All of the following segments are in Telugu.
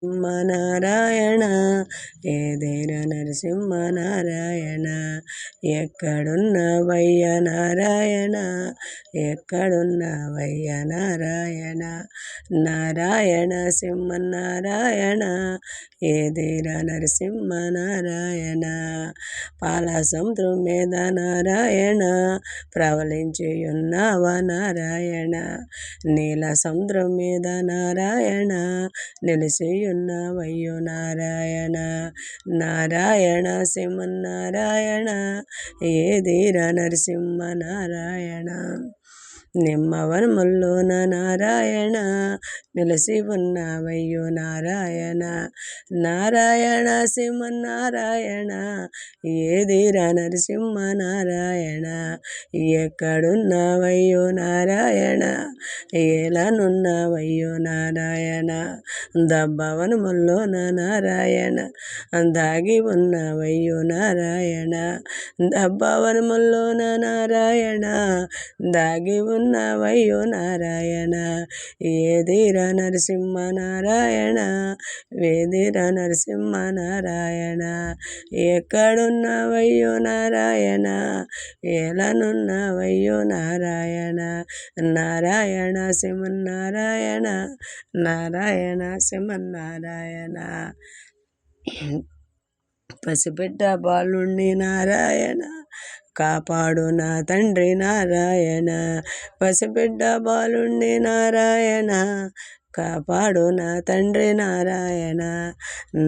నారాయణ ఏదేర నరసింహ నారాయణ ఎక్కడున్నవయ్య నారాయణ ఎక్కడున్నవయ్య నారాయణ నారాయణ సింహ నారాయణ ఏదేర నరసింహ నారాయణ పాల సముద్రం మీద నారాయణ ప్రవలించి ఉన్నవ నారాయణ నీల సముద్రం మీద నారాయణ నిలిచి ఉన్నవయ్యో నారాయణ నారాయణ సింహనారాయణ ఏదిర నరసింహ నారాయణ నిమ్మవనముల్లోన నారాయణ నిలిసి ఉన్నవయ్యో నారాయణ నారాయణ సింహనారాయణ ఏదిర నరసింహ నారాయణ ఎక్కడున్నవయ్యో నారాయణ ఏలనున్నవయ్యో నారాయణ దబ్బవనముల్లోన నారాయణ దాగి ఉన్నవయ్యో నారాయణ దబ్బవనముల్లోన నారాయణ దాగి ఉన్నవయ్యో నారాయణ ఏదిర నరసింహ నారాయణ వేదిర నరసింహ నారాయణ ఎక్కడున్నవయ్యో నారాయణ ఏలనున్నవయ్యో నారాయణ నారాయణ సింహనారాయణ నారాయణ సింహనారాయణ పసిబిడ్డ బాలుణ్ణి నారాయణ కాపాడు నా తండ్రి నారాయణ పసిబిడ్డ బాలుణ్ణి నారాయణ కాపాడు నా తండ్రి నారాయణ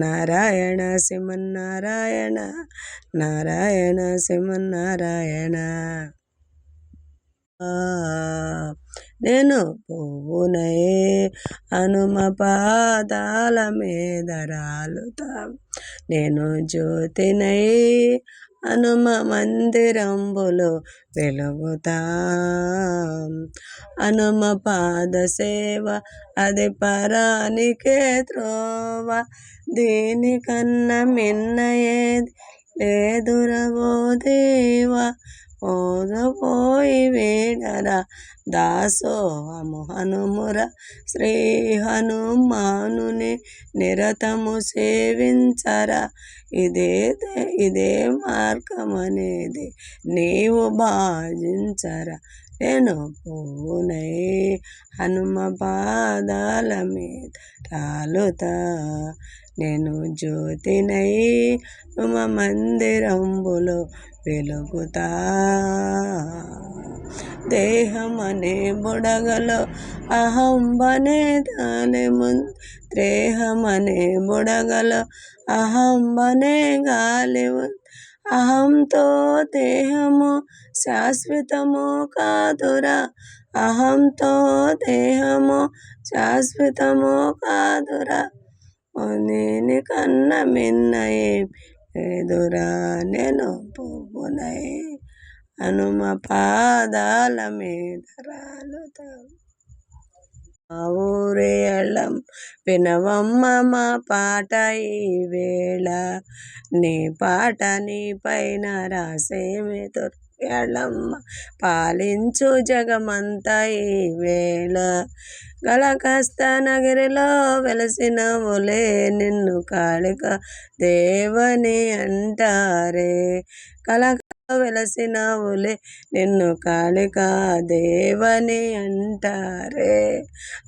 నారాయణ సింహనారాయణ నారాయణ సింహనారాయణ నేను పువ్వునై హనుమ పాదాల మీద రాలుతా నేను జ్యోతినై హనుమ మందిరంబులో వెలుగుతా హనుమ పాద సేవ అది పరానికే త్రోవ దీనికన్నా మిన్న ఏది లేదురవో దేవా ఓదపోయి వేడరా దాసోహము హనుముర శ్రీ హనుమానుని నిరతము సేవించరా ఇదే మార్గమనేది నీవు భావించరా నేను పువ్వునై హనుమ పాదాల మీద రాలుతా నేను జ్యోతినై హనుమ మందిరంబులో వెలుగుతా దేహమనే బుడగలో అహంబనే దాని ముందు దేహమనే బుడగలో అహంబనే గాలి అహంతో దేహము శాశ్వతము కాదురా అహంతో దేహము శాశ్వతము కాదురా నేను కన్న మిన్న ఏదురా నేను పువ్వునై హనుమ పాదాల మీద రాలుతా మా ఊరి ఎళ్ళం వినవమ్మ మా పాట ఈ వేళ నీ పాట నీ పైన రాసేమి ఎళ్ళమ్మ పాలించు జగమంతా ఈ వేళ గలకస్త నగరిలో వెలసినవులే నిన్ను కాళిక దేవని అంటారే కలక వెలసినవులే నిన్ను కాళిక దేవని అంటారే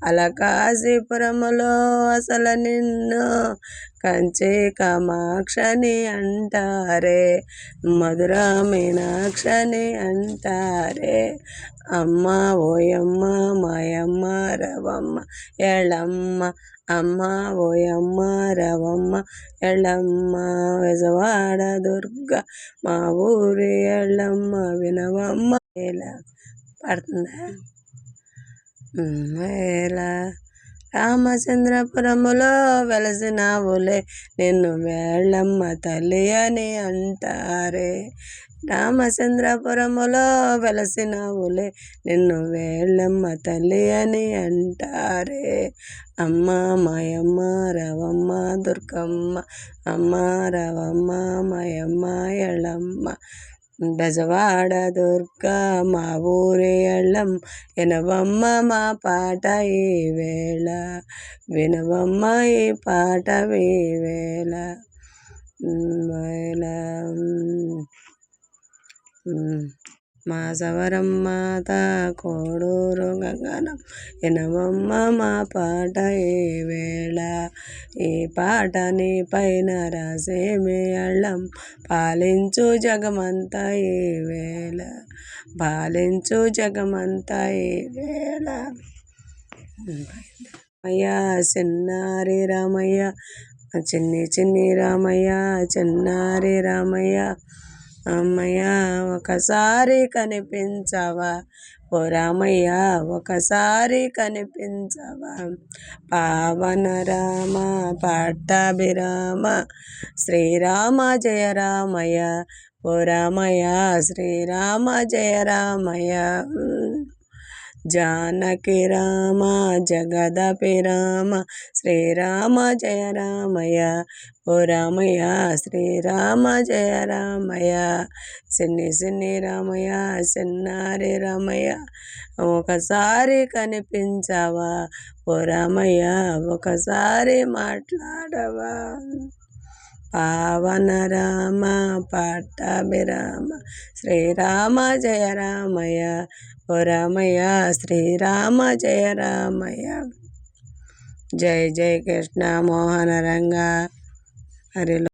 అలకాశీపురములో అసలు నిన్ను కంచి కామాక్షని అంటారే మధుర మీనాక్షని అంటారే అమ్మ ఓయమ్మ మాయమ్మ రవమ్మ ఎళ్ళమ్మ అమ్మ ఓయమ్మ రవమ్మ ఎళ్ళమ్మ విజవాడ దుర్గ మా ఊరి ఎళ్ళమ్మ వినవమ్మ ఎలా పడుతుందా ఎలా రామచంద్రపురములో వెలసినవులే నిన్ను వేళ్ళమ్మ తల్లి అని అంటారే రామచంద్రపురములో వెలసినవులే నిన్ను వేళ్ళమ్మ తల్లి అని అంటారే అమ్మ మాయమ్మ రవమ్మ దుర్గమ్మ అమ్మ రవమ్మ మాయమ్మ ఎళ్ళమ్మ బెజవాడ దుర్గా మా ఊరి ఎళ్ళం వినవమ్మ మా పాట ఈ వేళ, వినవమ్మ ఈ పాట ఈ వేళ వేళ. మా సవరం మాత కోడూరు గంగనం వినవమ్మ మా పాట ఈ వేళ, ఈ పాటని పైన రాసేమి అళ్ళం పాలించు జగమంతా ఈ వేళ, పాలించు జగమంతా ఈ వేళ. రామయ్య చిన్నారి రామయ్య, చిన్ని చిన్ని రామయ్య, చిన్నారి రామయ్య, అమ్మయ్య ఒకసారి కనిపించవా ఓ రామయ్య, ఒకసారి కనిపించవా. పావన రామ పట్టాభిరామ శ్రీరామ జయ రామయ్య, ఓ రామయ్య శ్రీరామ జయ రామయ్య. జానకి రామ జగదపి రామ శ్రీరామ జయ రామయ్య, ఓ రామయ్య శ్రీరామ జయ రామయ్య. సిన్ని సిన్ని రామయ్య సిన్నారి రామయ్య, ఒకసారి కనిపించవా ఓ రామయ్య, ఒకసారి మాట్లాడవా. పావన రామ పట్టాభిరామ శ్రీరామ జయ రామయ్య, ఓ రామయ్య శ్రీరామ జయ రామయ్య. జై జై కృష్ణ మోహన రంగ హరిలో.